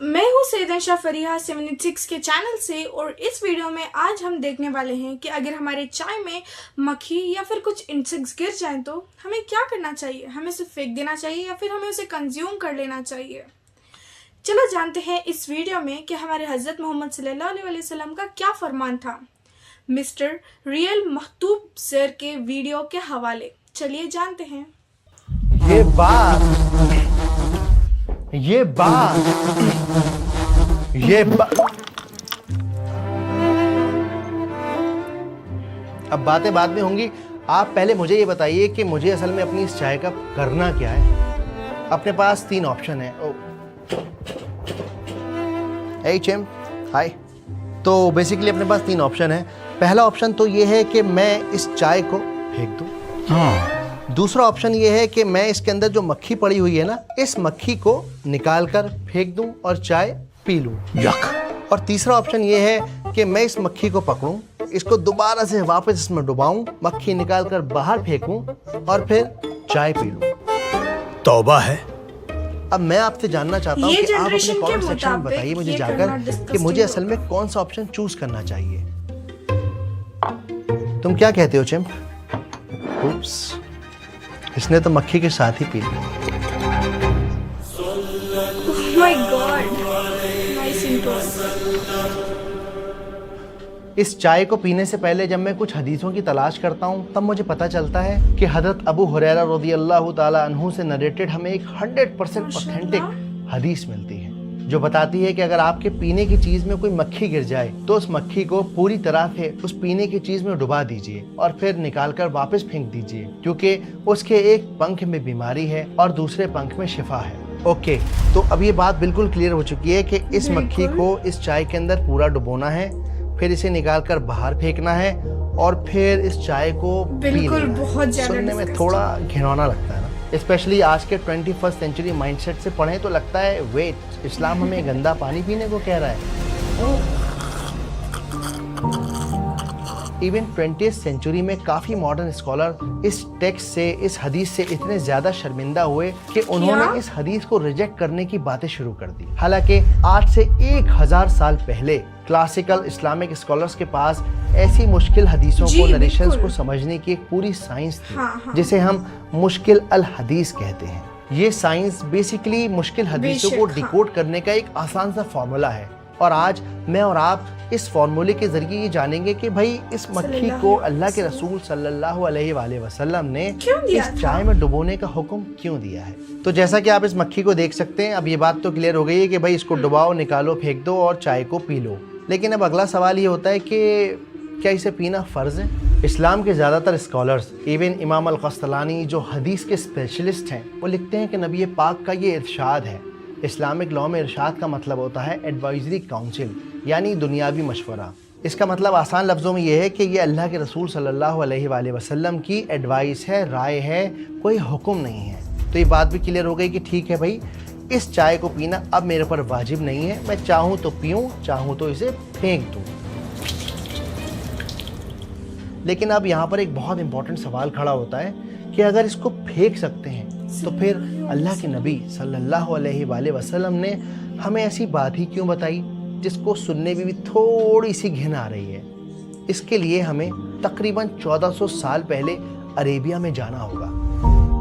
मैं हूँ सैयदा शाह फरीहा 76 के चैनल से, और इस वीडियो में आज हम देखने वाले हैं कि अगर हमारे चाय में मक्खी या फिर कुछ इंसेक्ट्स गिर जाएं तो हमें क्या करना चाहिए। हमें उसे फेंक देना चाहिए या फिर हमें उसे कंज्यूम कर लेना चाहिए। चलो जानते हैं इस वीडियो में कि हमारे हज़रत मोहम्मद सल्लल्लाहु अलैहि वसल्लम का क्या फरमान था, मिस्टर रियल महतूब सर के वीडियो के हवाले। चलिए जानते हैं। ये बात अब बातें बाद में होंगी। आप पहले मुझे ये बताइए कि मुझे असल में अपनी इस चाय का करना क्या है। अपने पास 3 ऑप्शन है। hey चैम, हाय। तो बेसिकली अपने पास 3 ऑप्शन है। पहला ऑप्शन तो ये है कि मैं इस चाय को फेंक दूं। दूसरा ऑप्शन ये है कि मैं इसके अंदर जो मक्खी पड़ी हुई है ना, इस मक्खी को निकाल कर फेंक दूं और चाय पी लूं। यक। और तीसरा ऑप्शन ये है कि मैं इस मक्खी को पकड़ूं, इसको दोबारा से वापस इसमें डुबाऊं, मक्खी निकाल कर बाहर फेंकूं और फिर चाय पी लूं। तौबा है। अब मैं आपसे जानना चाहता हूं कि आप अपने कमेंट सेक्शन में बताइए मुझे जाकर कि मुझे असल में कौन सा ऑप्शन चूज करना चाहिए। तुम क्या कहते हो चैम? उप्स, इसने तो मक्खी के साथ ही पी लिया। My God, nice intro. इस चाय को पीने से पहले जब मैं कुछ हदीसों की तलाश करता हूँ तब मुझे पता चलता है कि हज़रत अबू हुरैरा रज़ियल्लाहु ताला अन्हु से नरेटेड हमें एक 100% ऑथेंटिक हदीस मिलती है जो बताती है कि अगर आपके पीने की चीज़ में कोई मक्खी गिर जाए तो उस मक्खी को पूरी तरह से उस पीने की चीज़ में डुबा दीजिए और फिर निकाल कर वापस फेंक दीजिए, क्योंकि उसके एक पंख में बीमारी है और दूसरे पंख में शिफा है। ओके, तो अब ये बात बिल्कुल क्लियर हो चुकी है कि इस मक्खी को इस चाय के अंदर पूरा डुबोना है, फिर इसे निकाल कर बाहर फेंकना है और फिर इस चाय को बिल्कुल बहुत ज्यादा सुनने में थोड़ा घिनौना लगता है ना, स्पेशली आज के 21st सेंचुरी माइंडसेट से पढ़ें तो लगता है वेट, इस्लाम हमें गंदा पानी पीने को कह रहा है। इवन 20th सेंचुरी में काफ़ी मॉडर्न स्कॉलर इस टेक्स्ट से, इस हदीस से इतने ज़्यादा शर्मिंदा हुए कि उन्होंने इस हदीस को रिजेक्ट करने की बातें शुरू कर दी। हालांकि आज से 1000 साल पहले क्लासिकल इस्लामिक स्कॉलर्स के पास ऐसी मुश्किल हदीसों को, नरेशंस को समझने की एक पूरी साइंस थी, जिसे हम मुश्किल अल हदीस कहते हैं। ये साइंस बेसिकली मुश्किल हदीसों को डिकोड करने का एक आसान सा फॉर्मूला है, और आज मैं और आप इस फॉर्मूले के जरिए ये जानेंगे कि भाई इस मक्खी को अल्लाह के रसूल सल्लल्लाहु अलैहि वसल्लम ने इस चाय में डुबोने का हुक्म क्यों दिया है। तो जैसा कि आप इस मक्खी को देख सकते हैं, अब ये बात तो क्लियर हो गई है कि भाई इसको डुबाओ, निकालो, फेंक दो और चाय को पी लो। लेकिन अब अगला सवाल ये होता है कि क्या इसे पीना फ़र्ज़ है? इस्लाम के ज़्यादातर स्कॉलर्स, इवन इमाम अल-क़स्तलानी जो हदीस के स्पेशलिस्ट हैं, वो लिखते हैं कि नबी पाक का ये इरशाद है। इस्लामिक लॉ में इरशाद का मतलब होता है एडवाइजरी काउंसिल, यानी दुनियावी मशवरा। इसका मतलब आसान लफ्ज़ों में ये है कि ये अल्लाह के रसूल सल्लल्लाहु अलैहि वसल्लम की एडवाइस है, राय है, कोई हुक्म नहीं है। तो ये बात भी क्लियर हो गई कि ठीक है भाई, इस चाय को पीना अब मेरे पर वाजिब नहीं है, मैं चाहूँ तो पीऊँ, चाहूँ तो इसे फेंक दूँ। लेकिन अब यहाँ पर एक बहुत इंपॉर्टेंट सवाल खड़ा होता है कि अगर इसको फेंक सकते हैं तो फिर अल्लाह के नबी सल्लल्लाहु अलैहि वसल्लम ने हमें ऐसी बात ही क्यों बताई जिसको सुनने में भी थोड़ी सी घिन आ रही है। इसके लिए हमें तकरीबन 1400 साल पहले अरेबिया में जाना होगा,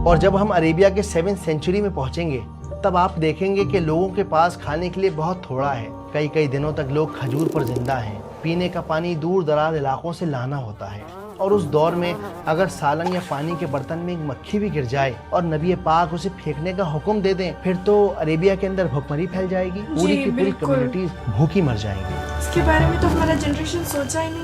और जब हम अरेबिया के 7th सेंचुरी में पहुँचेंगे तब आप देखेंगे कि लोगों के पास खाने के लिए बहुत थोड़ा है। कई दिनों तक लोग खजूर पर जिंदा हैं, पीने का पानी दूर दराज इलाकों से लाना होता है, और उस दौर में अगर सालन या पानी के बर्तन में एक मक्खी भी गिर जाए और नबी पाक उसे फेंकने का हुक्म दे दें, फिर तो अरेबिया के अंदर भुखमरी फैल जाएगी, पूरी की पूरी कम्युनिटीज भूखी मर जाएंगी। इसके बारे में तो हमारा जनरेशन सोचा ही नहीं।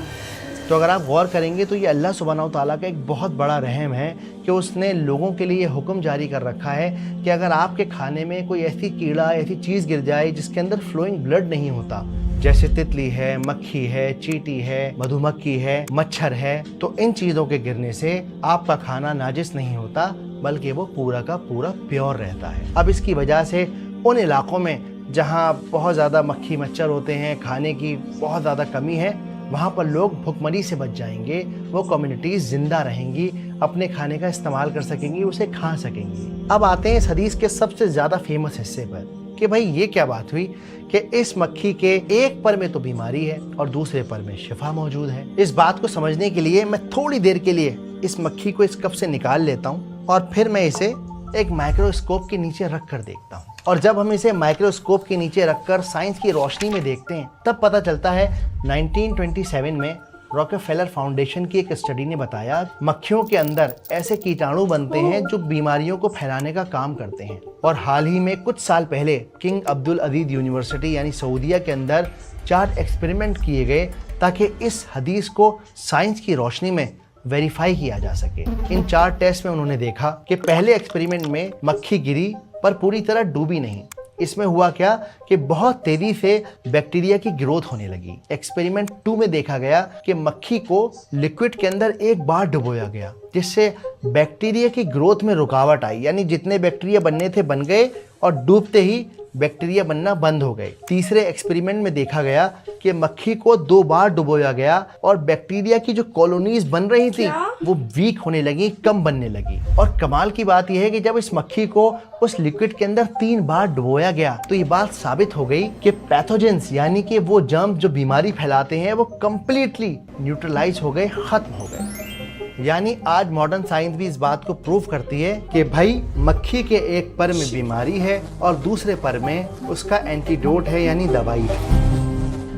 तो अगर आप गौर करेंगे तो ये अल्लाह सुब्हानहू ताला का एक बहुत बड़ा रहम है कि उसने लोगों के लिए हुक्म जारी कर रखा है कि अगर आपके खाने में कोई ऐसी कीड़ा, ऐसी चीज़ गिर जाए जिसके अंदर फ्लोइंग ब्लड नहीं होता, जैसे तितली है, मक्खी है, चींटी है, मधुमक्खी है, मच्छर है, तो इन चीज़ों के गिरने से आपका खाना नाजिस नहीं होता, बल्कि वो पूरा का पूरा प्योर रहता है। अब इसकी वजह से उन इलाकों में जहाँ बहुत ज़्यादा मक्खी मच्छर होते हैं, खाने की बहुत ज़्यादा कमी है, वहाँ पर लोग भुखमरी से बच जाएंगे, वो कम्युनिटीज़ ज़िंदा रहेंगी, अपने खाने का इस्तेमाल कर सकेंगी, उसे खा सकेंगी। अब आते हैं इस हदीस के सबसे ज़्यादा फेमस हिस्से पर کہ भाई ये क्या बात हुई कि इस मक्खी के एक पर में तो बीमारी है और दूसरे पर में शिफा मौजूद है। इस बात को समझने के लिए मैं थोड़ी देर के लिए इस मक्खी को इस कप से निकाल लेता हूँ और फिर मैं इसे एक माइक्रोस्कोप के नीचे रख कर देखता हूँ। और जब हम इसे माइक्रोस्कोप के नीचे रखकर साइंस की रोशनी में देखते हैं तब पता चलता है 1927 में रॉकेफेलर फाउंडेशन की एक स्टडी ने बताया मक्खियों के अंदर ऐसे कीटाणु बनते हैं जो बीमारियों को फैलाने का काम करते हैं। और हाल ही में कुछ साल पहले किंग अब्दुल अजीज यूनिवर्सिटी यानी सऊदीया के अंदर 4 एक्सपेरिमेंट किए गए ताकि इस हदीस को साइंस की रोशनी में वेरीफाई किया जा सके। इन 4 टेस्ट में उन्होंने देखा कि पहले एक्सपेरिमेंट में मक्खी गिरी पर पूरी तरह डूबी नहीं। इसमें हुआ क्या कि बहुत तेजी से बैक्टीरिया की ग्रोथ होने लगी। एक्सपेरिमेंट 2 में देखा गया कि मक्खी को लिक्विड के अंदर एक बार डुबोया गया जिससे बैक्टीरिया की ग्रोथ में रुकावट आई, यानी जितने बैक्टीरिया बनने थे बन गए और डूबते ही बैक्टीरिया बनना बंद हो गए। तीसरे एक्सपेरिमेंट में देखा गया कि मक्खी को 2 बार डुबोया गया और बैक्टीरिया की जो कॉलोनीज बन रही थी वो वीक होने लगी, कम बनने लगी। और कमाल की बात यह है कि जब इस मक्खी को उस लिक्विड के अंदर 3 बार डुबोया गया तो ये बात साबित हो गई कि पैथोजेंस यानी कि वो जर्म जो बीमारी फैलाते हैं वो कंप्लीटली न्यूट्रलाइज हो गए, खत्म हो गए। यानी आज मॉडर्न साइंस भी इस बात को प्रूव करती है कि भाई मक्खी के एक पर में बीमारी है और दूसरे पर में उसका एंटीडोट है यानी दवाई है।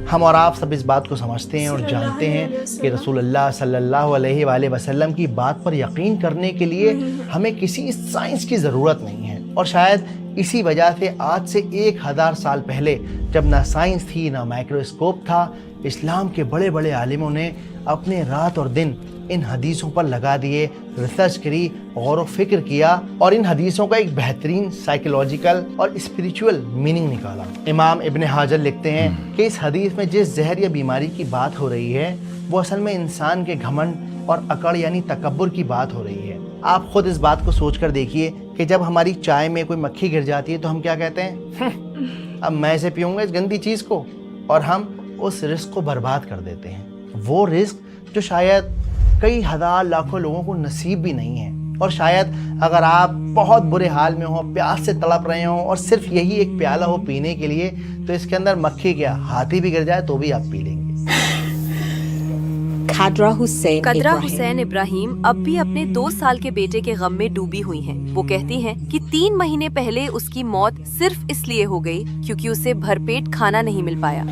हम और आप सब इस बात को समझते हैं और जानते हैं कि रसूलुल्लाह सल्लल्लाहु अलैहि वसल्लम की बात पर यकीन करने के लिए हमें किसी साइंस की ज़रूरत नहीं है। और शायद इसी वजह से आज से 1000 साल पहले जब ना साइंस थी ना माइक्रोस्कोप था, इस्लाम के बड़े बड़े आलिमों ने अपने रात और दिन इन हदीसों पर लगा दिए, रिसर्च करी, गौर व फिक्र किया और इन हदीसों का एक बेहतरीन साइकोलॉजिकल और स्पिरिचुअल मीनिंग निकाला। इमाम इब्न हाजर लिखते हैं कि इस हदीस में जिस जहर या बीमारी की बात हो रही है वो असल में इंसान के घमंड और अकड़ यानी तकब्बुर की बात हो रही है। आप खुद इस बात को सोच कर देखिए कि जब हमारी चाय में कोई मक्खी गिर जाती है तो हम क्या कहते हैं, अब मैं इसे पीऊँगा इस गंदी चीज़ को, और हम उस रिस्क को बर्बाद कर देते हैं। वो रिस्क जो शायद कई हज़ार लाखों लोगों को नसीब भी नहीं है। और शायद अगर आप बहुत बुरे हाल में हो, प्यास से तड़प रहे हो और सिर्फ यही एक प्याला हो पीने के लिए, तो इसके अंदर मक्खी क्या हाथी भी गिर जाए तो भी आप पी लेंगे। कदरा हुसैन इब्राहिम अब भी अपने 2 साल के बेटे के गम में डूबी हुई हैं। वो कहती हैं कि 3 महीने पहले उसकी मौत सिर्फ इसलिए हो गई क्योंकि उसे भरपेट खाना नहीं मिल पाया।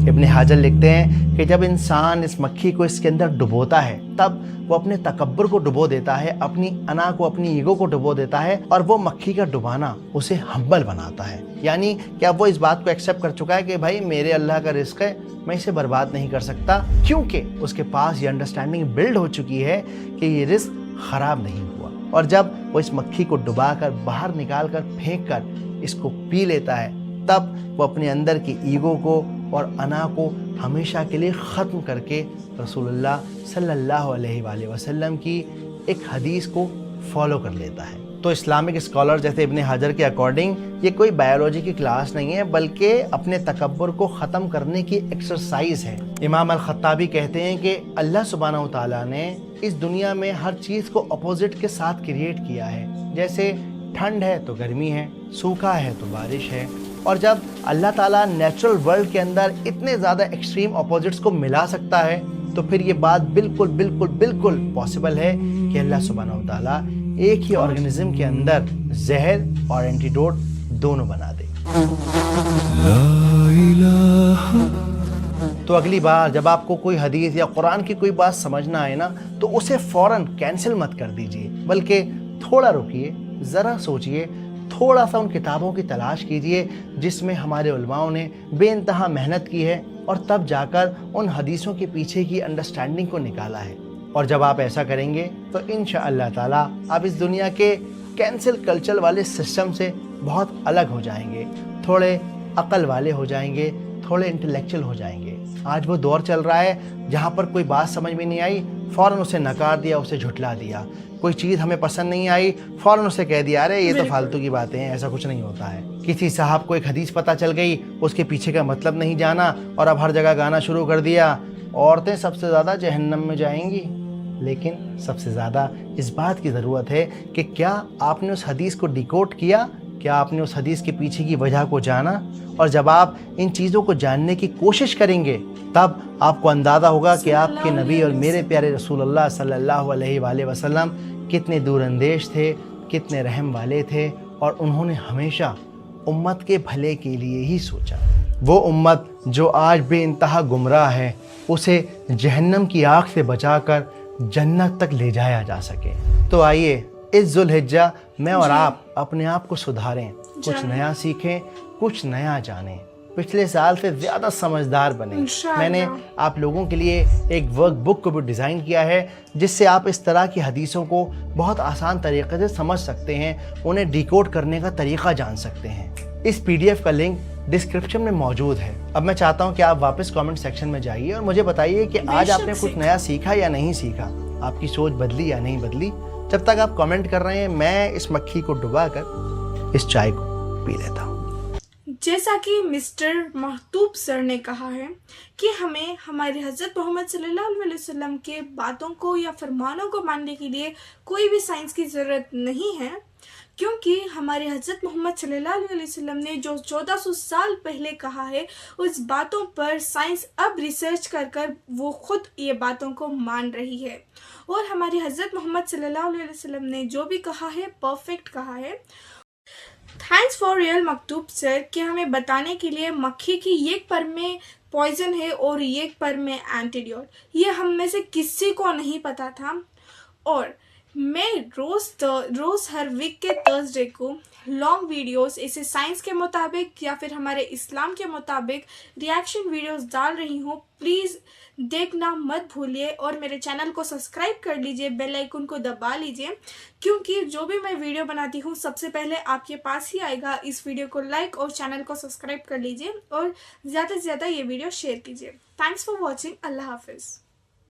इब्न हाजर लिखते हैं कि जब इंसान इस मक्खी को इसके अंदर डुबोता है तब वो अपने तकब्बुर को डुबो देता है, अपनी अना को, अपनी ईगो को डुबो देता है और वो मक्खी का डुबाना उसे हम्बल बनाता है। यानी क्या वो इस बात को एक्सेप्ट कर चुका है कि भाई मेरे अल्लाह का रिस्क है, मैं इसे बर्बाद नहीं कर सकता, क्योंकि उसके पास ये अंडरस्टैंडिंग बिल्ड हो चुकी है कि ये रिस्क खराब नहीं हुआ। और जब वो इस मक्खी को डुबा कर बाहर निकाल कर फेंक कर इसको पी लेता है तब वो अपने अंदर की ईगो को और अना को हमेशा के लिए ख़त्म करके रसूलुल्लाह सल्लल्लाहु अलैहि वसल्लम की एक हदीस को फॉलो कर लेता है। तो इस्लामिक स्कॉलर जैसे इब्न हाजर के अकॉर्डिंग ये कोई बायोलॉजी की क्लास नहीं है बल्कि अपने तकब्बुर को ख़त्म करने की एक्सरसाइज है। इमाम अल-खत्ताबी कहते हैं कि अल्लाह सुब्हानहू तआला ने इस दुनिया में हर चीज़ को अपोजिट के साथ क्रिएट किया है। जैसे ठंड है तो गर्मी है, सूखा है तो बारिश है। और जब अल्लाह ताला नेचुरल वर्ल्ड के अंदर इतने ज़्यादा एक्सट्रीम अपोजिट्स को मिला सकता है तो फिर ये बात बिल्कुल बिल्कुल बिल्कुल पॉसिबल है कि अल्लाह सुब्हानहू तआला एक ही ऑर्गेनिज्म के अंदर जहर और एंटीडोट दोनों बना दे। तो अगली बार जब आपको कोई हदीस या कुरान की कोई बात समझ ना आए ना तो उसे फ़ौरन कैंसिल मत कर दीजिए, बल्कि थोड़ा रुकिए, ज़रा सोचिए, थोड़ा सा उन किताबों की तलाश कीजिए जिसमें हमारे उलमाओं ने बेइंतहा मेहनत की है और तब जाकर उन हदीसों के पीछे की अंडरस्टैंडिंग को निकाला है। और जब आप ऐसा करेंगे तो इंशाअल्लाह ताला आप इस दुनिया के कैंसिल कल्चर वाले सिस्टम से बहुत अलग हो जाएंगे, थोड़े अक्ल वाले हो जाएंगे, थोड़े इंटेलेक्चुअल हो जाएंगे। आज वो दौर चल रहा है जहाँ पर कोई बात समझ में नहीं आई फ़ौरन उसे नकार दिया, उसे झुठला दिया। कोई चीज़ हमें पसंद नहीं आई फ़ौरन उसे कह दिया अरे ये तो फालतू की बातें हैं, ऐसा कुछ नहीं होता है। किसी साहब को एक हदीस पता चल गई, उसके पीछे का मतलब नहीं जाना और अब हर जगह गाना शुरू कर दिया, औरतें सबसे ज़्यादा जहन्नम में जाएंगी। لیکن سب سے زیادہ اس بات کی ضرورت ہے کہ کیا آپ نے اس حدیث کو ڈیکوڈ کیا، کیا آپ نے اس حدیث کے پیچھے کی وجہ کو جانا؟ اور جب آپ ان چیزوں کو جاننے کی کوشش کریں گے تب آپ کو اندازہ ہوگا کہ آپ کے نبی اور میرے پیارے رسول اللہ صلی اللہ علیہ وآلہ وسلم کتنے دور اندیش تھے، کتنے رحم والے تھے، اور انہوں نے ہمیشہ امت کے بھلے کے لیے ہی سوچا۔ وہ امت جو آج بے انتہا گمراہ ہے، اسے جہنم کی آگ سے بچا کر جنت تک لے جایا جا سکے۔ تو آئیے اس ذوالحجہ میں اور آپ اپنے آپ کو سدھاریں، کچھ نیا سیکھیں، کچھ نیا جانیں، پچھلے سال سے زیادہ سمجھدار بنیں۔ میں نے آپ لوگوں کے لیے ایک ورک بک کو بھی ڈیزائن کیا ہے جس سے آپ اس طرح کی حدیثوں کو بہت آسان طریقے سے سمجھ سکتے ہیں، انہیں ڈیکوڈ کرنے کا طریقہ جان سکتے ہیں۔ اس PDF کا لنک ڈسکرپشن میں موجود ہے۔ اب میں چاہتا ہوں کہ آپ واپس کامنٹ سیکشن میں جائیے اور مجھے بتائیے کہ آج آپ نے کچھ نیا سیکھا یا نہیں سیکھا، آپ کی سوچ بدلی یا نہیں بدلی۔ جب تک آپ کامنٹ کر رہے ہیں میں اس مکھی کو ڈبا کر اس چائے کو پی لیتا ہوں۔ جیسا کہ مسٹر محتوب سر نے کہا ہے کہ ہمیں ہمارے حضرت محمد صلی اللہ علیہ وسلم کے باتوں کو یا فرمانوں کو ماننے کے لیے کوئی بھی سائنس کی ضرورت نہیں ہے، کیونکہ ہمارے حضرت محمد صلی اللہ علیہ وسلم نے جو 1400 سال پہلے کہا ہے اس باتوں پر سائنس اب ریسرچ کر کر وہ خود یہ باتوں کو مان رہی ہے، اور ہمارے حضرت محمد صلی اللہ علیہ وسلم نے جو بھی کہا ہے پرفیکٹ کہا ہے۔ تھینکس فار ریئل مکتوب سر کہ ہمیں بتانے کے لیے مکھی کی ایک پر میں پوائزن ہے اور ایک پر میں اینٹیڈیوٹ، یہ ہم میں سے کسی کو نہیں پتا تھا۔ اور میں روز ہر ویک کے تھرسڈے کو لانگ ویڈیوز اسے سائنس کے مطابق یا پھر ہمارے اسلام کے مطابق ریاکشن ویڈیوز ڈال رہی ہوں، پلیز دیکھنا مت بھولیے، اور میرے چینل کو سبسکرائب کر لیجئے، بیل آئیکن کو دبا لیجئے، کیونکہ جو بھی میں ویڈیو بناتی ہوں سب سے پہلے آپ کے پاس ہی آئے گا۔ اس ویڈیو کو لائک اور چینل کو سبسکرائب کر لیجئے اور زیادہ سے زیادہ یہ ویڈیو شیئر کیجئے۔ تھینکس فار واچنگ، اللہ حافظ۔